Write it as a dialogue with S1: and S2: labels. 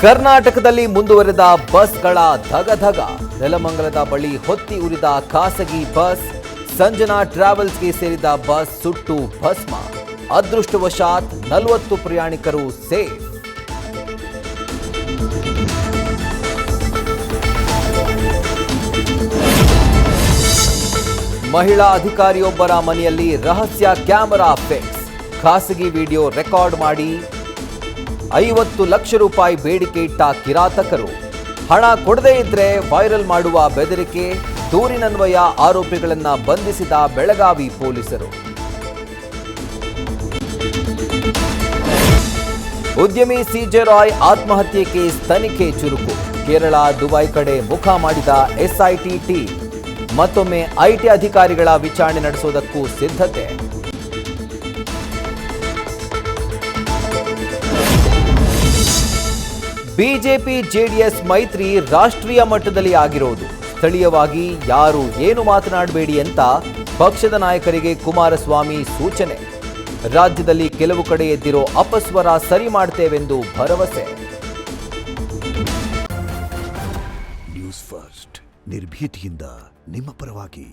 S1: ಕರ್ನಾಟಕದಲ್ಲಿ ಮುಂದುವರೆದ ಬಸ್ಗಳ ಧಗಧಗ. ನೆಲಮಂಗಲದ ಬಳಿ ಹೊತ್ತಿ ಉರಿದ ಖಾಸಗಿ ಬಸ್. ಸಂಜನಾ ಟ್ರಾವೆಲ್ಸ್ಗೆ ಸೇರಿದ ಬಸ್ ಸುಟ್ಟು ಭಸ್ಮ. ಅದೃಷ್ಟವಶಾತ್ 40 ಪ್ರಯಾಣಿಕರು ಸೇಫ್. ಮಹಿಳಾ ಅಧಿಕಾರಿಯೊಬ್ಬರ ಮನೆಯಲ್ಲಿ ರಹಸ್ಯ ಕ್ಯಾಮೆರಾ ಫಿಕ್ಸ್. ಖಾಸಗಿ ವಿಡಿಯೋ ರೆಕಾರ್ಡ್ ಮಾಡಿ 50 ಲಕ್ಷ ರೂಪಾಯಿ ಬೇಡಿಕೆ ಇಟ್ಟ ಕಿರಾತಕರು. ಹಣ ಕೊಡದೇ ಇದ್ರೆ ವೈರಲ್ ಮಾಡುವ ಬೆದರಿಕೆ. ದೂರಿನನ್ವಯ ಆರೋಪಿಗಳನ್ನ ಬಂಧಿಸಿದ ಬೆಳಗಾವಿ ಪೊಲೀಸರು. ಉದ್ಯಮಿ ಸಿಜೆ ರಾಯ್ ಆತ್ಮಹತ್ಯೆ ಕೇಸ್ ತನಿಖೆ ಚುರುಕು. ಕೇರಳ, ದುಬೈ ಕಡೆ ಮುಖ ಮಾಡಿದ ಎಸ್ಐಟಿ ಟೀಮ್. ಮತ್ತೊಮ್ಮೆ ಐಟಿ ಅಧಿಕಾರಿಗಳ ವಿಚಾರಣೆ ನಡೆಸುವುದಕ್ಕೂ ಸಿದ್ಧತೆ. ಬಿಜೆಪಿ ಜೆಡಿಎಸ್ ಮೈತ್ರಿ ರಾಷ್ಟ್ರೀಯ ಮಟ್ಟದಲ್ಲಿ ಆಗಿರೋದು. ಸ್ಥಳೀಯವಾಗಿ ಯಾರು ಏನು ಮಾತನಾಡಬೇಡಿ ಅಂತ ಪಕ್ಷದ ನಾಯಕರಿಗೆ ಕುಮಾರಸ್ವಾಮಿ ಸೂಚನೆ. ರಾಜ್ಯದಲ್ಲಿ ಕೆಲವು ಕಡೆ ಎದ್ದಿರೋ ಅಪಸ್ವರ ಸರಿ ಮಾಡ್ತೇವೆಂದು ಭರವಸೆ.
S2: ನ್ಯೂಸ್ ಫಸ್ಟ್ ನಿರ್ಭೀತಿಯಿಂದ ನಿಮ್ಮ ಪರವಾಗಿ.